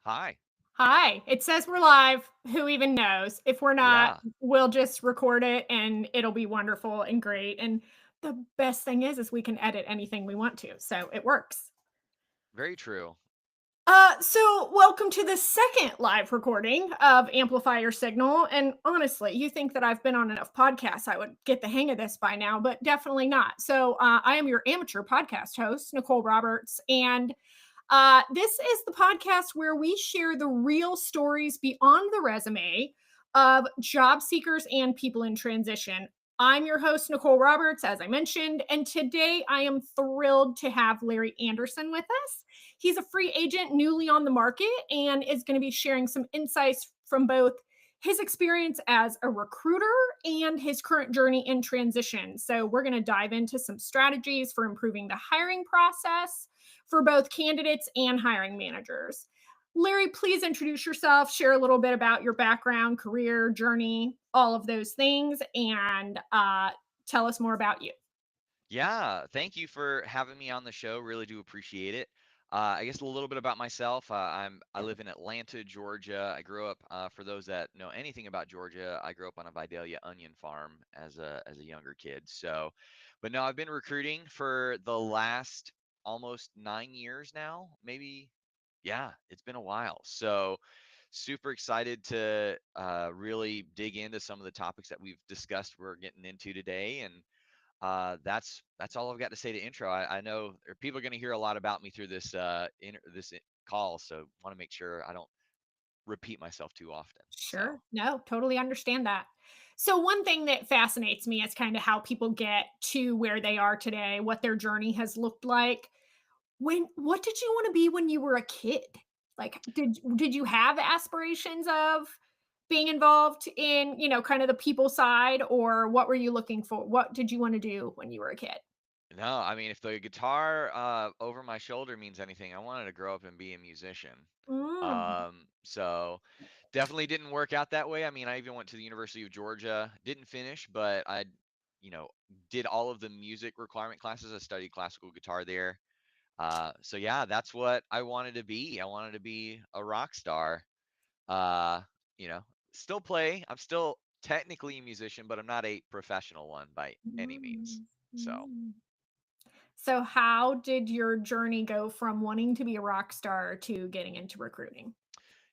Hi. Hi. It says we're live. Who even knows? If we're not, Yeah, we'll just record it and it'll be wonderful and great. And the best thing is we can edit anything we want to. So it works. very true. So welcome to the second live recording of Amplify Your Signal. And honestly, you think that I've been on enough podcasts, I would get the hang of this by now, but definitely not. So I am your amateur podcast host, Nicole Roberts, and this is the podcast where we share the real stories beyond the resume of job seekers and people in transition. I'm your host, Nicole Roberts, as I mentioned, and today I am thrilled to have Larry Anderson with us. He's a free agent newly on the market and is going to be sharing some insights from both his experience as a recruiter and his current journey in transition. So, we're going to dive into some strategies for improving the hiring process for both candidates and hiring managers. Larry, please introduce yourself, share a little bit about your background, career, journey, all of those things, and tell us more about you. Yeah, thank you for having me on the show. Really do appreciate it. I guess a little bit about myself. I live in Atlanta, Georgia. I grew up. For those that know anything about Georgia, I grew up on a Vidalia onion farm as a younger kid. So, but no, I've been recruiting for the last almost 9 years now. Maybe, yeah, it's been a while. So, super excited to really dig into some of the topics that we've discussed. We're getting into today, and that's all I've got to say to intro. I know people are going to hear a lot about me through this call, so want to make sure I don't repeat myself too often. So Sure. No, totally understand that. So, one thing that fascinates me is kind of how people get to where they are today, what their journey has looked like. What did you wanna be when you were a kid? Like, did you have aspirations of being involved in, kind of the people side, or what were you looking for? What did you wanna do when you were a kid? no, I mean if the guitar over my shoulder means anything, I wanted to grow up and be a musician. Mm, So definitely didn't work out that way. I mean, I even went to the University of Georgia, didn't finish, but you know, did all of the music requirement classes. I studied classical guitar there. So yeah, that's what I wanted to be. I wanted to be a rock star. Uh, you know, still play. I'm still technically a musician, but I'm not a professional one by any means. mm, So mm. So, how did your journey go from wanting to be a rock star to getting into recruiting?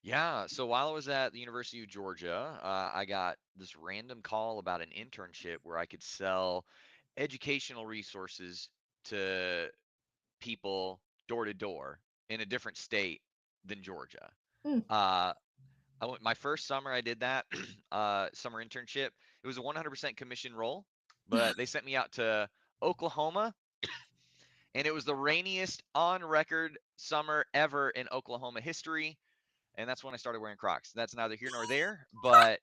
yeah, so while I was at the University of Georgia, I got this random call about an internship where I could sell educational resources to people door to door in a different state than Georgia. Mm. Uh, my first summer I did that summer internship. It was a 100% commission role, but they sent me out to Oklahoma, and it was the rainiest on record summer ever in Oklahoma history. And that's when I started wearing Crocs. That's neither here nor there, but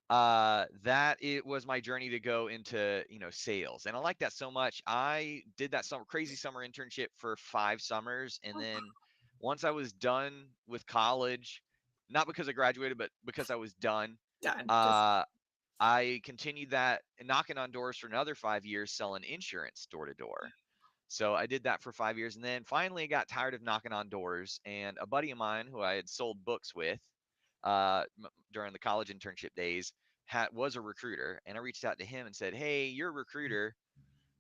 that it was my journey to go into sales, and I like that so much. I did that summer crazy summer internship for 5 summers, and then once I was done with college, not because I graduated but because I was done, Done. Just uh I continued that knocking on doors for another 5 years selling insurance door to door. So I did that for 5 years, and then finally I got tired of knocking on doors, and a buddy of mine who I had sold books with during the college internship days was a recruiter, and I reached out to him and said, "Hey, you're a recruiter.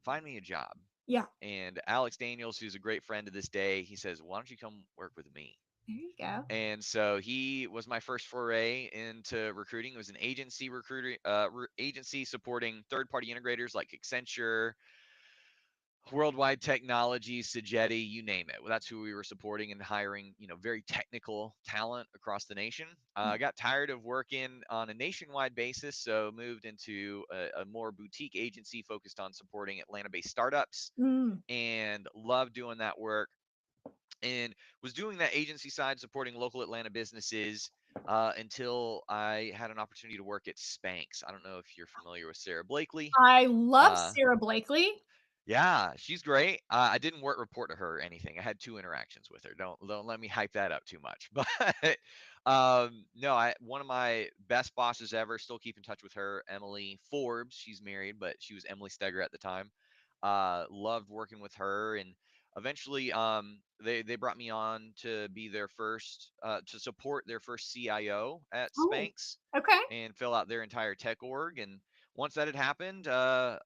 Find me a job." yeah, And Alex Daniels, who's a great friend to this day, he says, "Why don't you come work with me?" there you go. And so he was my first foray into recruiting. It was an agency recruiter, agency supporting third-party integrators like Accenture, Worldwide Technology, Sagetti, you name it. Well, that's who we were supporting and hiring, very technical talent across the nation. I got tired of working on a nationwide basis, so moved into a more boutique agency focused on supporting Atlanta-based startups, Mm. and loved doing that work. And was doing that agency side, supporting local Atlanta businesses until I had an opportunity to work at Spanx. I don't know if you're familiar with Sarah Blakely. I love Uh, Sarah Blakely. Yeah, she's great. I didn't work report to her or anything. I had 2 interactions with her. Don't let me hype that up too much. But no, I one of my best bosses ever. Still keep in touch with her, Emily Forbes. She's married, but she was Emily Steger at the time. Loved working with her, and eventually they brought me on to be their first to support their first CIO at Oh, Spanx okay. and fill out their entire tech org. And once that had happened, I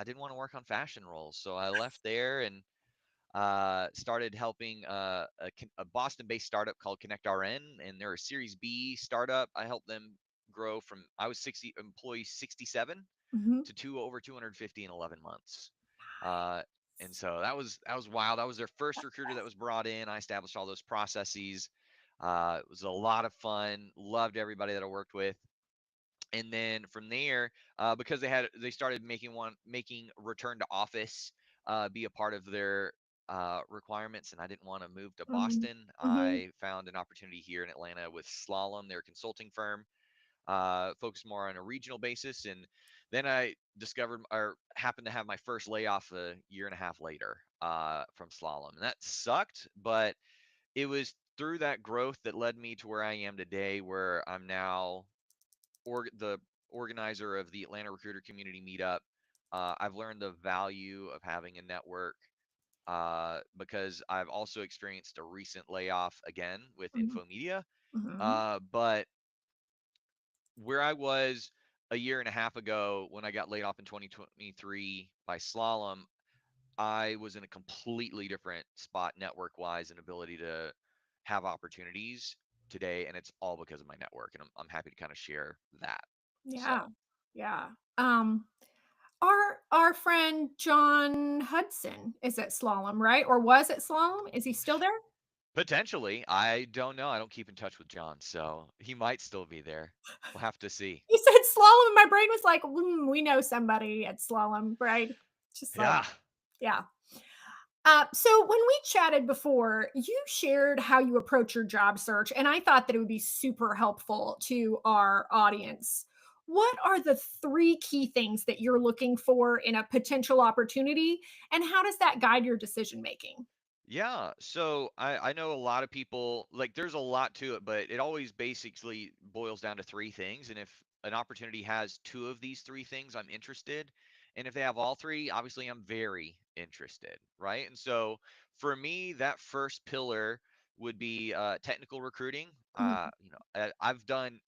didn't want to work on fashion roles, so I left there and started helping a Boston-based startup called Connect RN, and they're a Series B startup. I helped them grow from I was 60 employee 67 Mhm. to over 250 in 11 months. Uh, and so that was wild. I was their first recruiter that was brought in. I established all those processes. It was a lot of fun. Loved everybody that I worked with. And then from there, because they started making return to office be a part of their requirements, and I didn't want to move to Mhm. Boston. Mhm. I found an opportunity here in Atlanta with Slalom, their consulting firm, focused more on a regional basis. And then I discovered or happened to have my first layoff a year and a half later from Slalom, and that sucked. But it was through that growth that led me to where I am today, where I'm now the organizer of the Atlanta Recruiter Community Meetup. I've learned the value of having a network because I've also experienced a recent layoff again with Mhm. Infomedia. Mhm. But where I was a year and a half ago when I got laid off in 2023 by Slalom, I was in a completely different spot network wise and ability to have opportunities today. And it's all because of my network. And I'm happy to kind of share that. Yeah. So, Yeah. Um, our friend John Hudson is at Slalom, right? Or was at Slalom? Is he still there? potentially, I don't know. I don't keep in touch with John, so he might still be there. We'll have to see. You said Slalom, and my brain was like, we know somebody at Slalom, right? Just like, Yeah. yeah. So when we chatted before, you shared how you approach your job search, and I thought that it would be super helpful to our audience. What are the three key things that you're looking for in a potential opportunity, and how does that guide your decision making? Yeah, so I know a lot of people like there's a lot to it, but it always basically boils down to three things. And if an opportunity has two of these three things, I'm interested. And if they have all three, obviously I'm very interested, right? And so for me, that first pillar would be technical recruiting. Mhm, I've done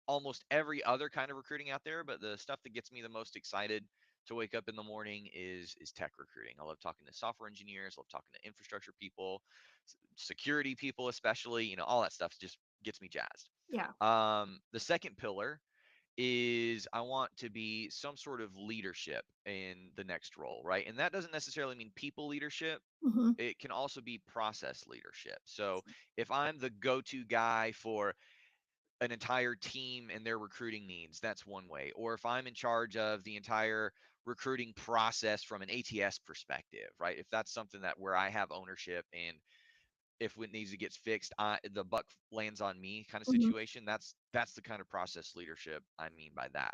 almost every other kind of recruiting out there, but the stuff that gets me the most excited to wake up in the morning is tech recruiting. I love talking to software engineers, love talking to infrastructure people, security people, especially, all that stuff just gets me jazzed. yeah. The second pillar is I want to be some sort of leadership in the next role, right? And that doesn't necessarily mean people leadership. Mhm, It can also be process leadership. So if I'm the go-to guy for an entire team and their recruiting needs, that's one way. Or if I'm in charge of the entire recruiting process from an ATS perspective, right? If that's something that where I have ownership and if it needs to get fixed, the buck lands on me kind of mhm, situation. That's the kind of process leadership I mean by that.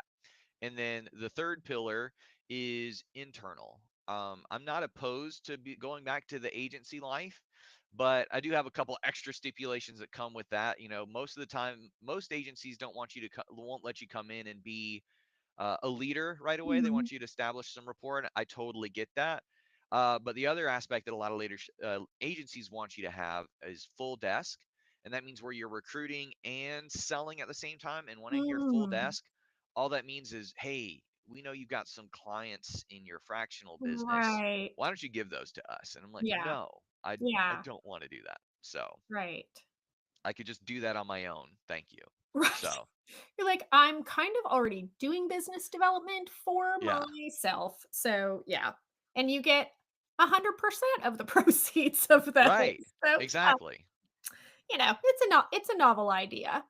And then the third pillar is internal. I'm not opposed to going back to the agency life, but I do have a couple extra stipulations that come with that. Most of the time, most agencies don't want you to won't let you come in and be a leader right away. They mhm, want you to establish some rapport, and I totally get that. But the other aspect that a lot of agencies want you to have is full desk, and that means where you're recruiting and selling at the same time. And when I hear full mm, desk, all that means is, hey, we know you've got some clients in your fractional business. right. Why don't you give those to us? And I'm like, Yeah. no, I Yeah. don't want to do that. So Right. I could just do that on my own. Thank you. Right. So You're like, I'm kind of already doing business development for yeah, myself. So, yeah. And you get 100% of the proceeds of those. right, So, yeah, exactly. it's a novel idea.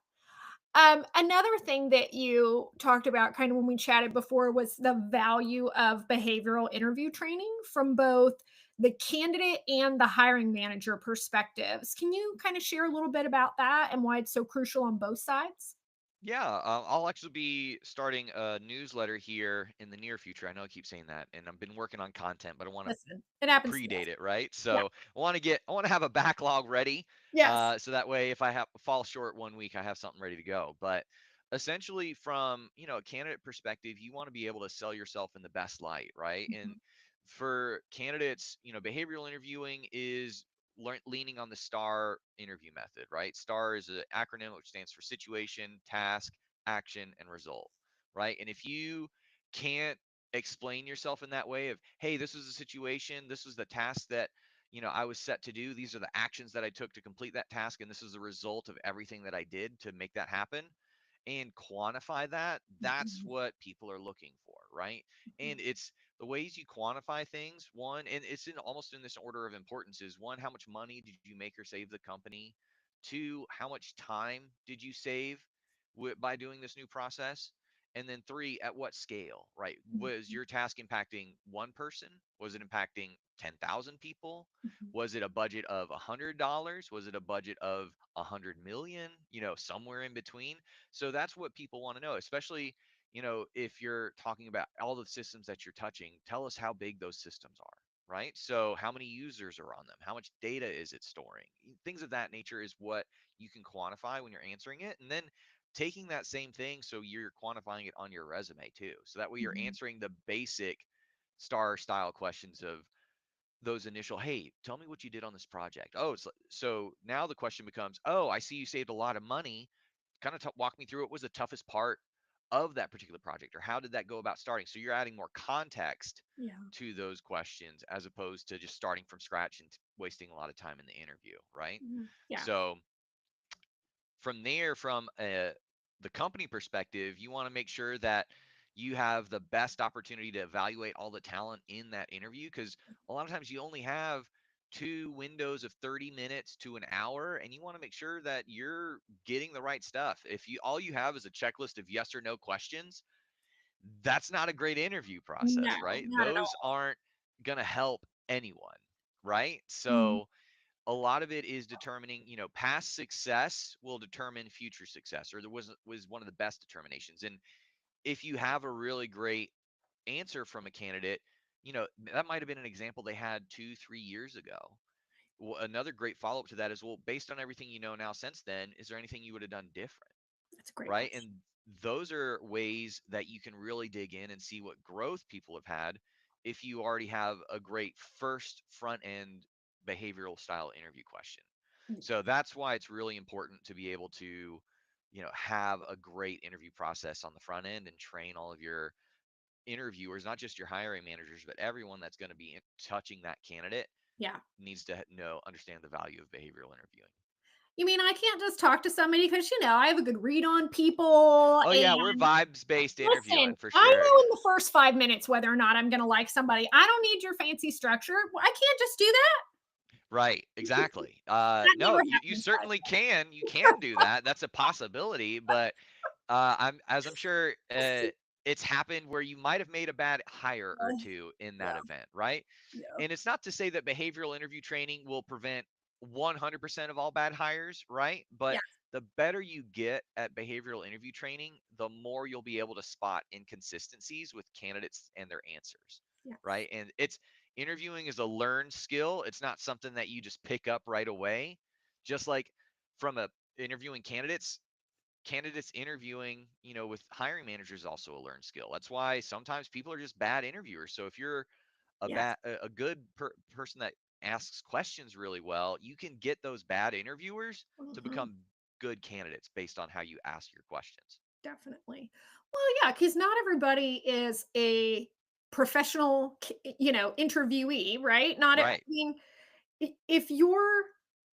Another thing that you talked about kind of when we chatted before was the value of behavioral interview training from both the candidate and the hiring manager perspectives. Can you kind of share a little bit about that and why it's so crucial on both sides? Yeah, I'll actually be starting a newsletter here in the near future. I know I keep saying that, and I've been working on content, but I want to Listen, it happens to predate us. it, right? Yeah. So I want to have a backlog ready, Yes. so that way if I have fall short one week, I have something ready to go. But essentially, from a candidate perspective, you want to be able to sell yourself in the best light, right? And Mhm. for candidates, behavioral interviewing is leaning on the STAR interview method, right? STAR is an acronym which stands for situation, task, action, and result, right? And if you can't explain yourself in that way of, hey, this was the situation, this was the task that I was set to do, these are the actions that I took to complete that task, and this is the result of everything that I did to make that happen, and quantify that, that's Mhm. what people are looking for, right? And it's the ways you quantify things. One, and it's in almost in this order of importance, is one, how much money did you make or save the company? Two, how much time did you save by doing this new process? And then three, at what scale, right? Was Mhm. your task impacting one person? Was it impacting 10,000 people? Mhm. Was it a budget of $100? Was it a budget of 100 million? Somewhere in between. So that's what people want to know, especially, if you're talking about all the systems that you're touching, tell us how big those systems are, right? So how many users are on them? How much data is it storing? Things of that nature is what you can quantify when you're answering it. And then taking that same thing, so you're quantifying it on your resume too. So that way you're Mhm. answering the basic star style questions of those initial, hey, tell me what you did on this project. Oh, so now the question becomes, oh, I see you saved a lot of money. Kind of walk me through what was the toughest part of that particular project, or how did that go about starting? So you're adding more context Yeah. to those questions as opposed to just starting from scratch and wasting a lot of time in the interview, right? Mhm. Yeah. So from there, from the company perspective, you want to make sure that you have the best opportunity to evaluate all the talent in that interview, because a lot of times you only have two windows of 30 minutes to an hour, and you want to make sure that you're getting the right stuff. If you all you have is a checklist of yes or no questions, that's not a great interview No, process, right? not at Those all. aren't going to help anyone, right? Mhm. So a lot of it is determining, past success will determine future success, or there was one of the best determinations. And if you have a really great answer from a candidate, that might have been an example they had 2 3 years ago. Well, another great follow-up to that is, well, based on everything you know now since then, is there anything you would have done different, That's a great right? question. And those are ways that you can really dig in and see what growth people have had if you already have a great first front end behavioral style interview question. So that's why it's really important to be able to, have a great interview process on the front end and train all of your interviewers, not just your hiring managers, but everyone that's going to be touching that candidate Yeah. needs to understand the value of behavioral interviewing. You mean I can't just talk to somebody because I have a good read on people, Oh yeah, we're and vibes based listen, interviewing for I sure. know in the first 5 minutes whether or not I'm gonna like somebody. I don't need your fancy structure. I can't just do that. Right, exactly. That never No, you happens, by certainly can. You can do that. That's a possibility, but I'm sure it's happened where you might have made a bad hire the or way. two in that Yeah, event, right? yeah, And it's not to say that behavioral interview training will prevent 100% of all bad hires, right? yeah, But the better you get at behavioral interview training, the more you'll be able to spot inconsistencies with candidates and their answers, yes, right? And it's interviewing is a learned skill. It's not something that you just pick up right away. Just like from a interviewing candidates interviewing, with hiring managers is also a learned skill. That's why sometimes people are just bad interviewers. So if you're yes. a good person that asks questions really well, you can get those bad interviewers to Mhm. become good candidates based on how you ask your questions. Definitely. Well, yeah, because not everybody is a professional, interviewee, right? Not, I Right. mean, if you're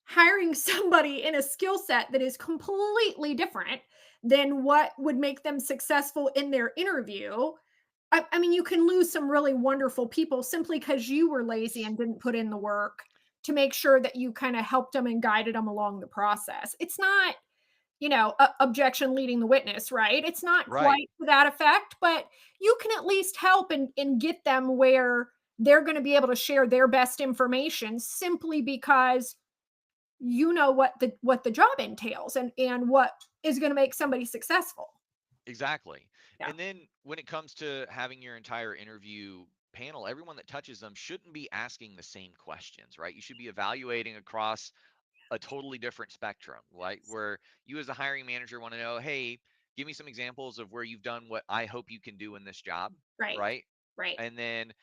hiring somebody in a skill set that is completely different than what would make them successful in their interview, I mean, you can lose some really wonderful people simply because you were lazy and didn't put in the work to make sure that you kind of helped them and guided them along the process. It's not objection leading the witness, right? It's not Right. quite to that effect, but you can at least help and get them where they're going to be able to share their best information simply because you know what the job entails and what is going to make somebody successful. Exactly. Yeah, And then when it comes to having your entire interview panel, everyone that touches them shouldn't be asking the same questions, right? You should be evaluating across a totally different spectrum, right? Where you as a hiring manager want to know, hey, give me some examples of where you've done what I hope you can do in this job, right, right? right. And then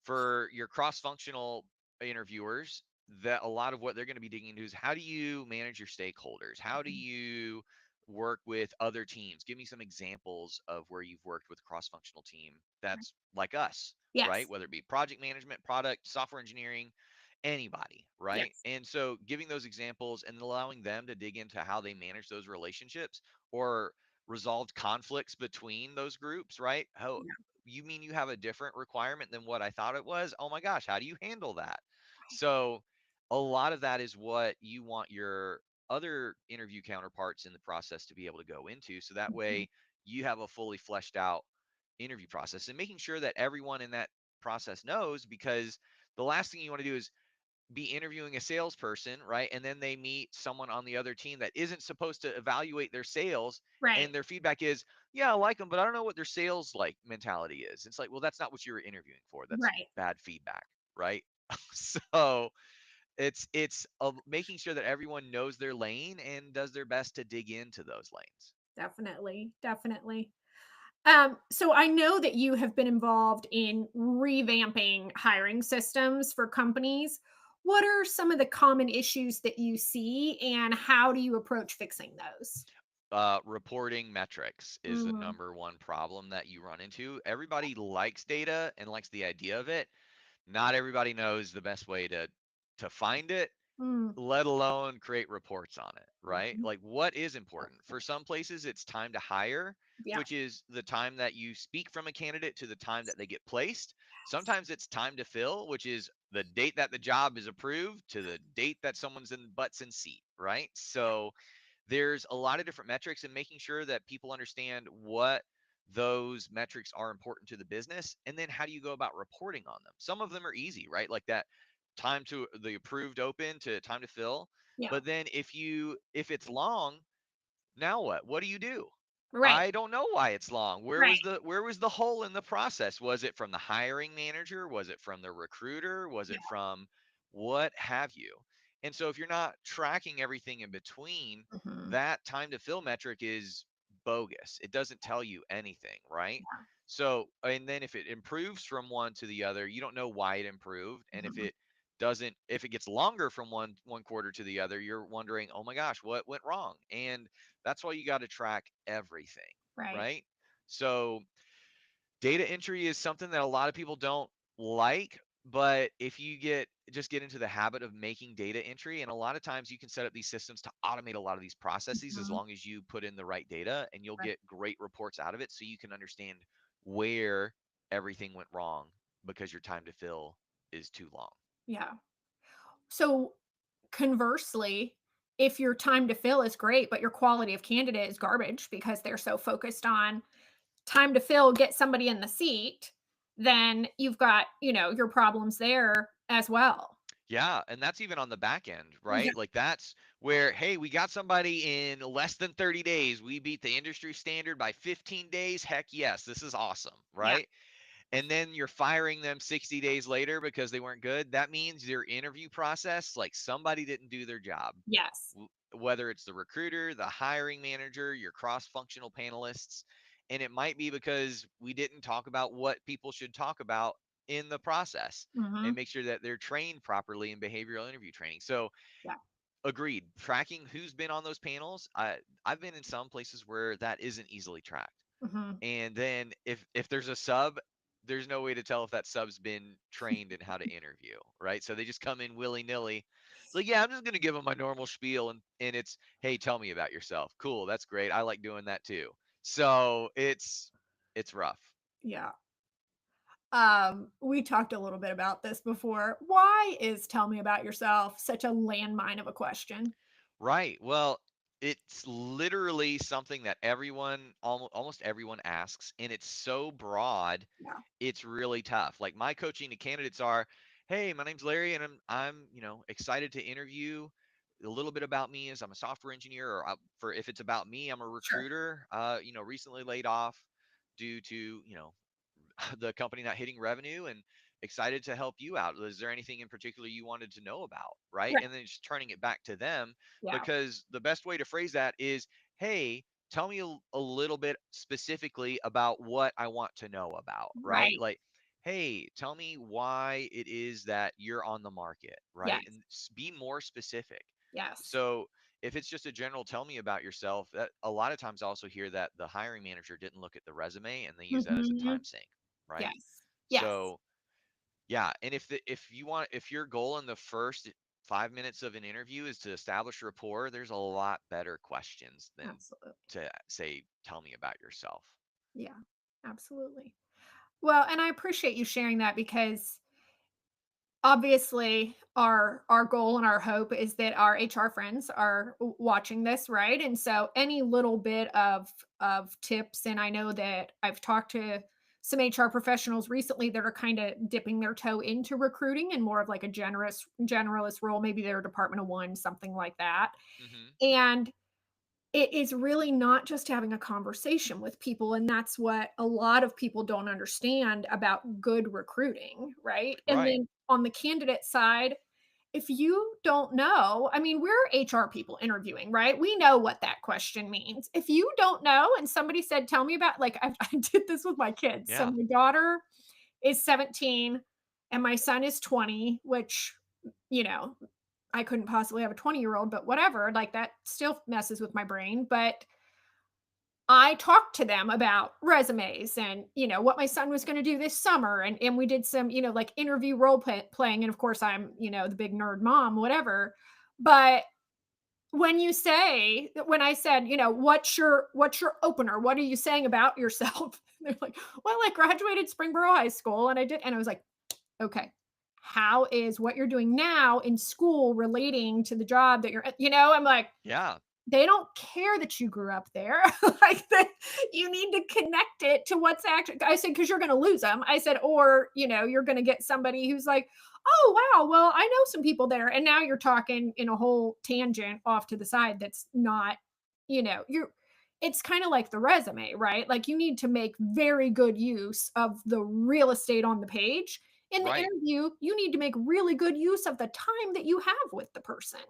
for your cross-functional interviewers, that a lot of what they're going to be digging into is how do you manage your stakeholders? How do Mhm. you work with other teams? Give me some examples of where you've worked with a cross-functional team Right. that's like us, right? Yes. Whether it be project management, product, software engineering, anybody, right? Yes. And so giving those examples and allowing them to dig into how they manage those relationships or resolved conflicts between those groups, right? How Yeah. you mean you have a different requirement than what I thought it was? Oh my gosh, how do you handle that? Right. So a lot of that is what you want your other interview counterparts in the process to be able to go into. So that Mhm. way you have a fully fleshed out interview process and making sure that everyone in that process knows, because the last thing you want to do is be interviewing a salesperson, right? And then they meet someone on the other team that isn't supposed to evaluate their sales. Right. And their feedback is, yeah, I like them, but I don't know what their sales like mentality is. It's like, well, that's not what you were interviewing for. That's Right. bad feedback, right? So it's making sure that everyone knows their lane and does their best to dig into those lanes. Definitely. Definitely. So I know that you have been involved in revamping hiring systems for companies. What are some of the common issues that you see, and how do you approach fixing those? Reporting metrics is the Mm, number one problem that you run into. Everybody likes data and likes the idea of it. Not everybody knows the best way to find it, mm, let alone create reports on it, right? mhm. Like what is important? For some places, it's time to hire, Yeah. which is the time that you speak from a candidate to the time that they get placed. Yes. Sometimes it's time to fill, which is the date that the job is approved to the date that someone's in butts in seat, right? So there's a lot of different metrics, and making sure that people understand what those metrics are important to the business, and then how do you go about reporting on them. Some of them are easy, right? Like that time to the approved open to time to fill. Yeah. But then if it's long, now what do you do? Right. I don't know why it's long. Right. Where was the hole in the process? Was it from the hiring manager? Was it from the recruiter? Was Yeah. it from what have you? And so if you're not tracking everything in between, Mhm. that time to fill metric is bogus. It doesn't tell you anything, right? Yeah. So, and then if it improves from one to the other, you don't know why it improved. And Mhm. if it gets longer from one quarter to the other, you're wondering, oh my gosh, what went wrong? And that's why you got to track everything, Right. right? So data entry is something that a lot of people don't like, but if you get into the habit of making data entry, and a lot of times you can set up these systems to automate a lot of these processes as Mhm. long as you put in the right data, and you'll Right. get great reports out of it so you can understand where everything went wrong because your time to fill is too long. Yeah. So conversely, if your time to fill is great, but your quality of candidate is garbage because they're so focused on time to fill, get somebody in the seat, then you've got, your problems there as well. Yeah, and that's even on the back end, Yeah. right? Like that's where, hey, we got somebody in less than 30 days. We beat the industry standard by 15 days. Heck yes, this is awesome, Yeah. right? And then you're firing them 60 days later because they weren't good. That means your interview process, like somebody didn't do their job. Yes. Whether it's the recruiter, the hiring manager, your cross-functional panelists, and it might be because we didn't talk about what people should talk about in the process and Mhm. make sure that they're trained properly in behavioral interview training. So, Yeah. agreed. Tracking who's been on those panels. I've been in some places where that isn't easily tracked. Mhm. And then if there's a sub, there's no way to tell if that sub's been trained in how to interview, right? So they just come in willy nilly. It's like, yeah, I'm just gonna give them my normal spiel, and it's, hey, tell me about yourself. Cool, that's great. I like doing that too. So it's rough. Yeah. We talked a little bit about this before. Why is "tell me about yourself" such a landmine of a question? Right. Well, it's literally something that almost everyone asks, and it's so broad, Yeah. it's really tough. Like my coaching to candidates are, "Hey, my name's Larry, and I'm excited to interview. A little bit about me is I'm a software engineer, or for if it's about me, I'm a Sure. recruiter. Recently laid off due to the company not hitting revenue, and excited to help you out. Is there anything in particular you wanted to know about?" Right. Right. And then just turning it back to them, Yeah. because the best way to phrase that is, hey, tell me a little bit specifically about what I want to know about, right? Right. Like, hey, tell me why it is that you're on the market, right? Yes. And be more specific. Yes. So if it's just a general tell me about yourself, that a lot of times I also hear that the hiring manager didn't look at the resume and they use that as a Mhm. time sink, right? Yes. Yes. So yeah, and if your goal in the first 5 minutes of an interview is to establish rapport, there's a lot better questions than Absolutely. to say, tell me about yourself. Yeah. Absolutely. Well, and I appreciate you sharing that because obviously our goal and our hope is that our HR friends are watching this, right? And so any little bit of tips, and I know that I've talked to some HR professionals recently that are kind of dipping their toe into recruiting and more of like a generalist role, maybe they're a department of one, something like that. Hmm. And it is really not just having a conversation with people, and that's what a lot of people don't understand about good recruiting, right? And Right. then on the candidate side, if you don't know, I mean, we're HR people interviewing, right? We know what that question means. If you don't know and somebody said, "Tell me about," like, I did this with my kids. So Yeah. my daughter is 17 and my son is 20, which, you know, I couldn't possibly have a 20-year-old, but whatever, like, that still messes with my brain, but I talked to them about resumes and, what my son was gonna do this summer, and we did some, like, interview playing, and of course, I'm, the big nerd mom, whatever, but when I said, "What's your opener? What are you saying about yourself?" They're like, "Well, I graduated Springboro High School, and I did," and I was like, "Okay, how is what you're doing now in school relating to the job that you're at?" I'm like, Yeah. they don't care that you grew up there. Like, that you need to connect it to what's actually, I said, because you're going to lose them. I said, or, you're going to get somebody who's like, oh, wow, well, I know some people there. And now you're talking in a whole tangent off to the side that's not, it's kind of like the resume, right? Like, you need to make very good use of the real estate on the page. In the Right. interview, you need to make really good use of the time that you have with the person.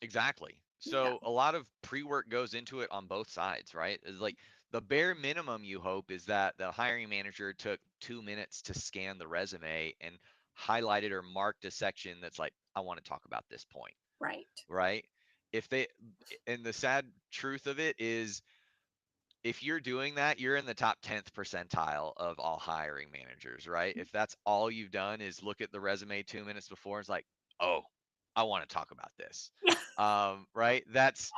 Exactly. Yeah. So a lot of pre-work goes into it on both sides, right? It's like the bare minimum you hope is that the hiring manager took 2 minutes to scan the resume and highlighted or marked a section that's like, I want to talk about this point, Right. right? If they, and the sad truth of it is, if you're doing that, you're in the top 10th percentile of all hiring managers, right? If that's all you've done is look at the resume 2 minutes before, it's like, oh, I want to talk about this. Yeah. Right? That's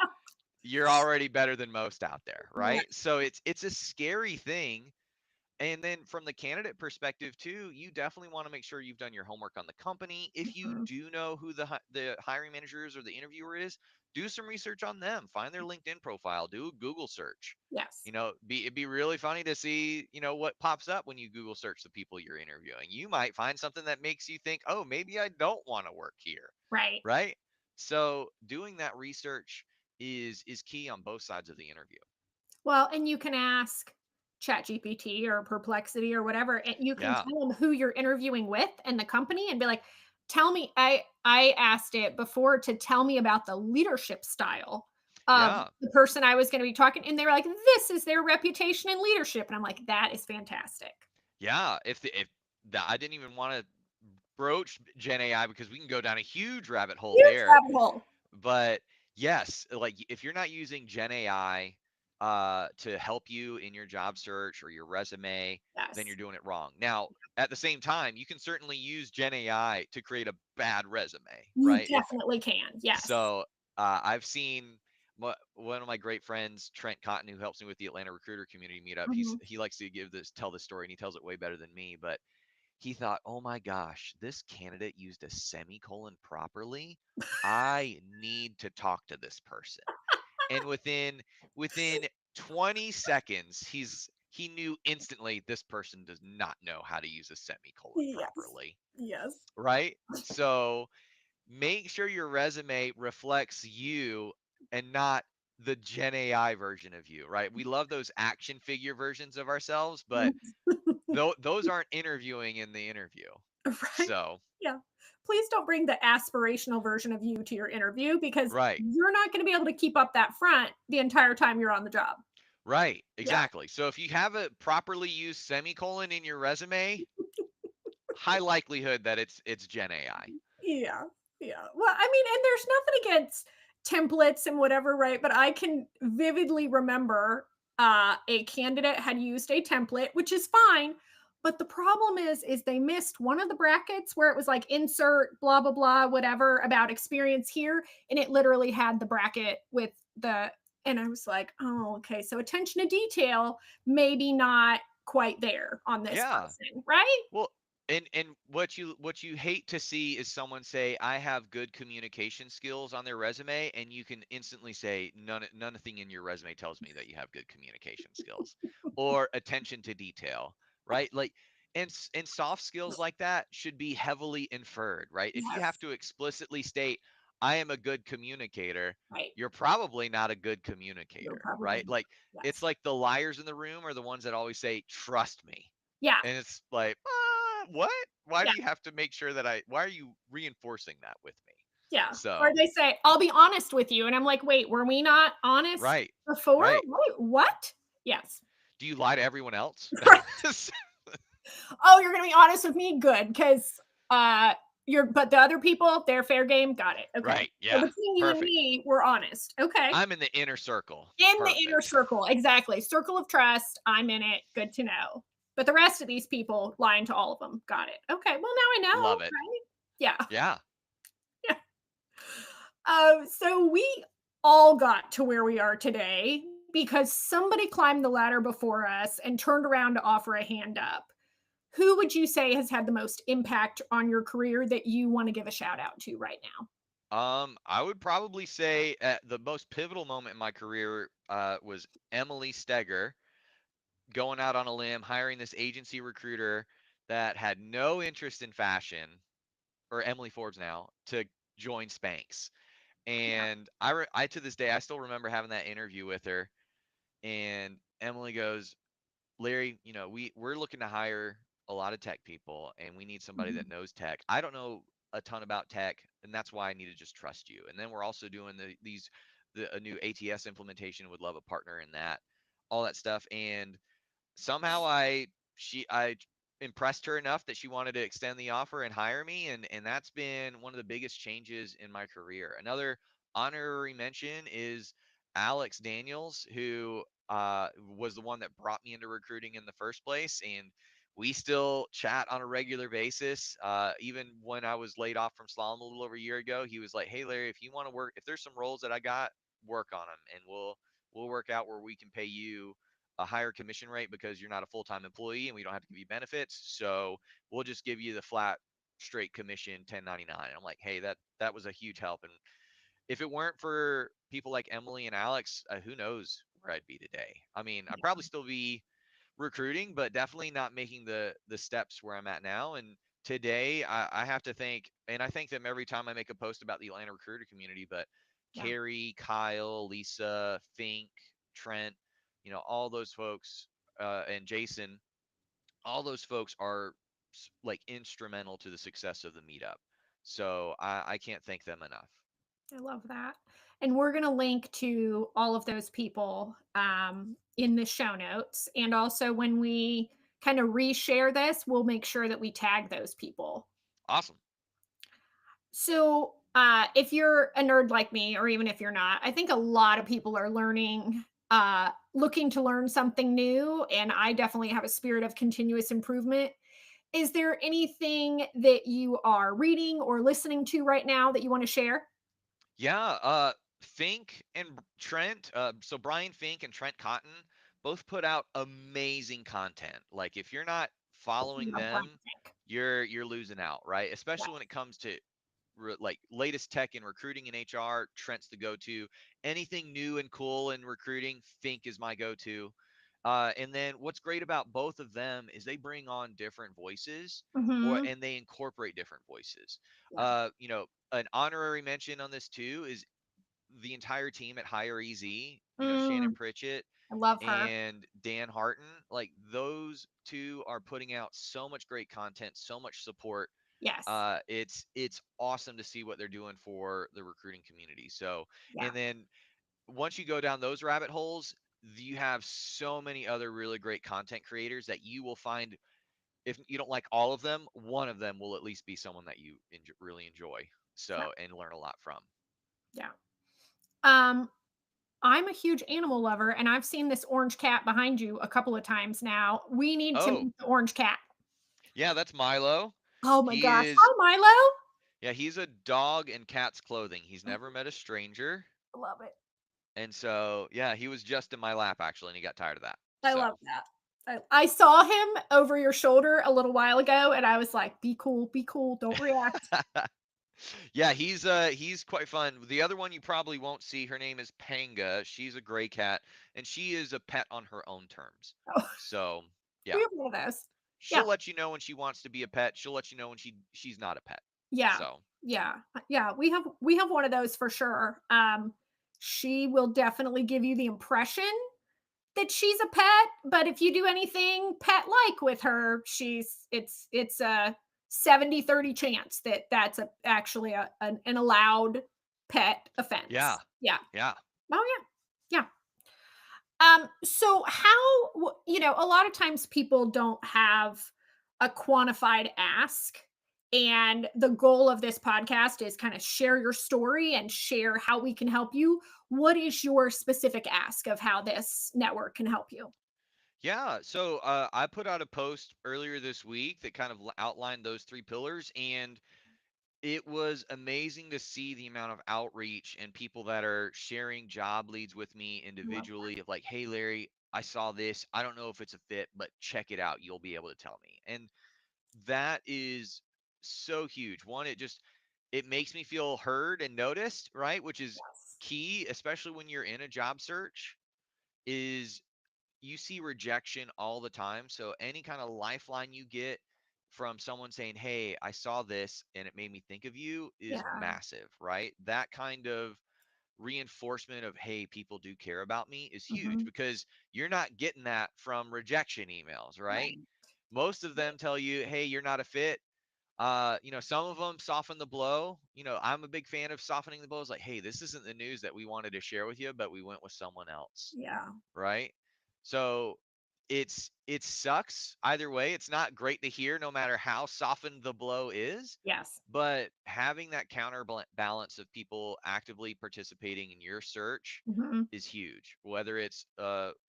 you're already better than most out there, Yeah. right? So it's a scary thing. And then from the candidate perspective too, you definitely want to make sure you've done your homework on the company. If you Mhm. do know who the hiring manager is or the interviewer is, do some research on them. Find their LinkedIn profile. Do a Google search. Yes. It'd be really funny to see, what pops up when you Google search the people you're interviewing. You might find something that makes you think, oh, maybe I don't want to work here, Right. right? So doing that research is key on both sides of the interview. Well, and you can ask ChatGPT or Perplexity or whatever, and you can Yeah, tell them who you're interviewing with and the company and be like, "Tell me," I asked it before to tell me about the leadership style of yeah. the person I was gonna be talking, and they were like, "This is their reputation in leadership." And I'm like, "That is fantastic." Yeah, if I didn't even want to broach Gen AI because we can go down a huge rabbit hole Huge there. rabbit hole. But yes, like if you're not using Gen AI to help you in your job search or your resume, then you're Yes. doing it wrong. Now, at the same time, you can certainly use Gen AI to create a bad resume, You right? If definitely can. Yes. so, I've seen one of my great friends, Trent Cotton, who helps me with the Atlanta recruiter community meetup. Mhm. He likes to tell this story, and he tells it way better than me. But he thought, oh my gosh, this candidate used a semicolon properly. I need to talk to this person. And within 20 seconds, he knew instantly this person does not know how to use a semicolon Yes. properly, Yes. right? So make sure your resume reflects you and not the Gen AI version of you, right? We love those action figure versions of ourselves, but those aren't interviewing in the interview. Right? So, Yeah. Please don't bring the aspirational version of you to your interview because right, you're not gonna be able to keep up that front the entire time you're on the job. right, Yeah. exactly. So if you have a properly used semicolon in your resume, high likelihood that it's Gen AI. Yeah. Yeah. Well, I mean, and there's nothing against templates and whatever, right? But I can vividly remember a candidate had used a template, which is fine. But the problem is they missed one of the brackets where it was like insert blah blah blah whatever about experience here, and it literally had the bracket with the, and I was like, oh, okay, so attention to detail maybe not quite there on this Yeah. person, right? Well, and what you hate to see is someone say I have good communication skills on their resume, and you can instantly say nothing in your resume tells me that you have good communication skills or attention to detail, right? Like, and soft skills like that should be heavily inferred, right? If you have Yes. to explicitly state I am a good communicator, Right. you're probably not a good You're communicator, probably right? not. Like, it's Yes. like the liars in the room are the ones that always say trust me, Yeah. and it's like, what? Why Yeah. do you have to make sure that why are you reinforcing that with me? Yeah. Or So, they say, "I'll be honest with you," and I'm like, "Wait, were we not honest right, before? right. Wait, what?" Yes. Do you lie to everyone else? "Oh, you're gonna be honest with me? Good, because you're but the other people, they're fair game? Got it. Okay. Right, So yeah, between you and perfect. me, we're honest. Okay. I'm in the inner circle. In the inner Perfect. circle, exactly. Circle of trust, I'm in it, good to know. But the rest of these people, lying to all of them. Got it. Okay, well, now I know, Love it. right? Yeah. Yeah, Yeah. So we all got to where we are today because somebody climbed the ladder before us and turned around to offer a hand up. Who would you say has had the most impact on your career that you want to give a shout out to right now? I would probably say the most pivotal moment in my career was Emily Steger going out on a limb, hiring this agency recruiter that had no interest in fashion, or Emily Forbes now, to join Spanx. Yeah. And I to this day, I still remember having that interview with her. And Emily goes, Larry, we're looking to hire a lot of tech people, and we need somebody that Mhm. knows tech. I don't know a ton about tech, and that's why I need to just trust you. And then we're also doing a new ATS implementation. Would love a partner in that, all that stuff. And somehow I impressed her enough that she wanted to extend the offer and hire me, and that's been one of the biggest changes in my career. Another honorary mention is Alex Daniels, who was the one that brought me into recruiting in the first place, and we still chat on a regular basis. Even when I was laid off from Slalom a little over a year ago, he was like, "Hey Larry, if you want to work, if there's some roles that I got, work on them, and we'll work out where we can pay you a higher commission rate because you're not a full-time employee and we don't have to give you benefits. So we'll just give you the flat straight commission 1099." I'm like, hey, that was a huge help. And if it weren't for people like Emily and Alex, who knows where I'd be today. I mean, I'd probably still be recruiting, but definitely not making the steps where I'm at now. And today I have to thank, and I thank them every time I make a post about the Atlanta recruiter community, but Yeah, Carrie, Kyle, Lisa, Fink, Trent, all those folks, and Jason, all those folks are like instrumental to the success of the meetup. So I can't thank them enough. I love that. And we're going to link to all of those people in the show notes. And also, when we kind of reshare this, we'll make sure that we tag those people. Awesome. So, if you're a nerd like me, or even if you're not, I think a lot of people are looking to learn something new. And I definitely have a spirit of continuous improvement. Is there anything that you are reading or listening to right now that you want to share? Yeah, Fink and Trent, so Brian Fink and Trent Cotton both put out amazing content. Like, if you're not following Love Blind them, Tank. you're losing out, right? Yeah. Especially when it comes to like latest tech in recruiting and HR. Trent's the go-to. Anything new and cool in recruiting, Fink is my go-to. And then what's great about both of them is they bring on different voices, Mhm. and they incorporate different voices. Yeah. An honorary mention on this too is the entire team at Hire Easy. Shannon Mm, Pritchett I love her. and Dan Harton. Like, those two are putting out so much great content, so much support. Yes. It's awesome to see what they're doing for the recruiting community. So, Yeah. and then once you go down those rabbit holes, you have so many other really great content creators that you will find if you don't like all of them, one of them will at least be someone that you really enjoy. Yeah. So, and learn a lot from. Yeah. Um, I'm a huge animal lover, and I've seen this orange cat behind you a couple of times now. We need to Oh, meet the orange cat. yeah, that's Milo. Oh my He gosh. is, Hi, Milo. yeah, he's a dog in cat's clothing. He's never met a stranger. I love it. And so, yeah, he was just in my lap actually, and he got tired of that. I So, love that. I saw him over your shoulder a little while ago, and I was like, be cool, don't react. yeah, he's quite fun. The other one you probably won't see, her name is Panga. She's a gray cat, and she is a pet on her own terms. Oh, So, we yeah, have one of those. Yeah. she'll let you know when she wants to be a pet. She'll let you know when she's not a pet. Yeah. So, Yeah. Yeah, we have one of those for sure. She will definitely give you the impression that she's a pet, but if you do anything pet-like with her, it's a 70-30 chance that that's actually an allowed pet yeah, offense. Yeah. yeah. Oh, yeah. Yeah. So how a lot of times people don't have a quantified ask. And the goal of this podcast is kind of share your story and share how we can help you. What is your specific ask of how this network can help you? Yeah, so I put out a post earlier this week that kind of outlined those three pillars, and it was amazing to see the amount of outreach and people that are sharing job leads with me I love individually of like, hey, Larry, I saw this. I don't know if it's a fit, but check it out. You'll be able to tell me. And that is so huge. One, it makes me feel heard and noticed, right? Which is Yes. key, especially when you're in a job search, is you see rejection all the time. So any kind of lifeline you get from someone saying, "Hey, I saw this and it made me think of you," is Yeah. massive, right? That kind of reinforcement of, "Hey, people do care about me," is huge Mhm. because you're not getting that from rejection emails, right? Right. Most of them tell you, "Hey, you're not a fit." Some of them soften the blow. I'm a big fan of softening the blows. Like, "Hey, this isn't the news that we wanted to share with you, but we went with someone else." Yeah. Right? So it sucks either way. It's not great to hear no matter how softened the blow is, Yes. but having that counterbalance of people actively participating in your search Mhm. is huge. Whether it's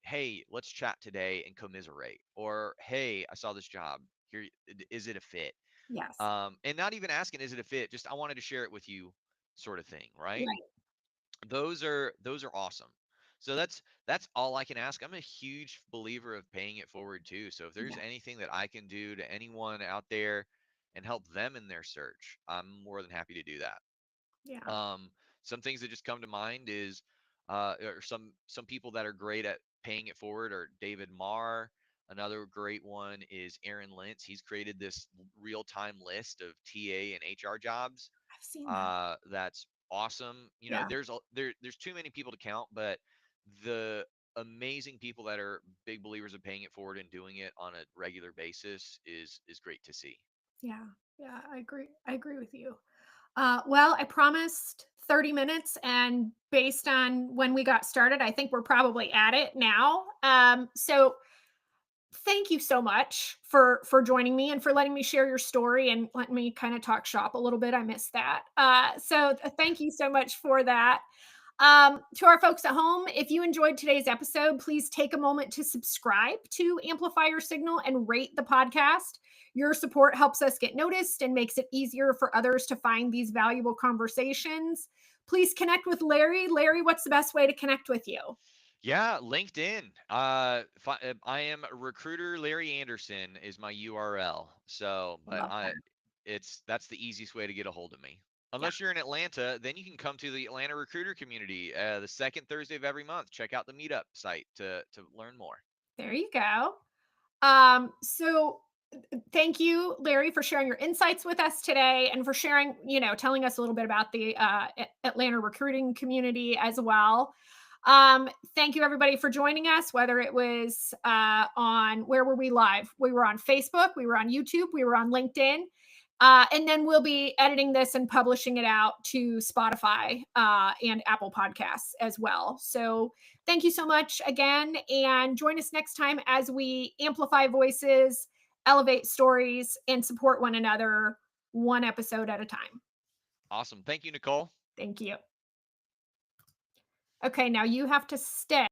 hey, let's chat today and commiserate, or hey, I saw this job. Here, is it a fit? Yes. And not even asking is it a fit, just I wanted to share it with you, sort of thing, right? Right. Those are awesome. So that's all I can ask. I'm a huge believer of paying it forward too. So if there's Yeah. anything that I can do to anyone out there and help them in their search, I'm more than happy to do that. Yeah. Um, some things that just come to mind is or some people that are great at paying it forward are David Marr. Another great one is Aaron Lentz. He's created this real-time list of TA and HR jobs. I've seen that. That's awesome. Yeah. There's too many people to count, but the amazing people that are big believers of paying it forward and doing it on a regular basis is great to see. Yeah. Yeah. I agree. I agree with you. Well, I promised 30 minutes, and based on when we got started, I think we're probably at it now. So thank you so much for joining me and for letting me share your story and letting me kind of talk shop a little bit. I missed that. Thank you so much for that. To our folks at home, if you enjoyed today's episode, please take a moment to subscribe to Amplify Your Signal and rate the podcast. Your support helps us get noticed and makes it easier for others to find these valuable conversations. Please connect with Larry. Larry, what's the best way to connect with you? Yeah, LinkedIn. I am recruiter Larry Anderson is my URL. So, but Love that. that's the easiest way to get a hold of me. Yeah, Unless you're in Atlanta, then you can come to the Atlanta recruiter community the second Thursday of every month. Check out the meetup site to learn more. there you go. So thank you, Larry, for sharing your insights with us today and for sharing, telling us a little bit about the Atlanta recruiting community as well. Thank you, everybody, for joining us, whether it was on where were we live? We were on Facebook, we were on YouTube, we were on LinkedIn. And then we'll be editing this and publishing it out to Spotify and Apple Podcasts as well. So thank you so much again. And join us next time as we amplify voices, elevate stories, and support one another one episode at a time. Awesome. Thank you, Nicole. Thank you. Okay, now you have to stay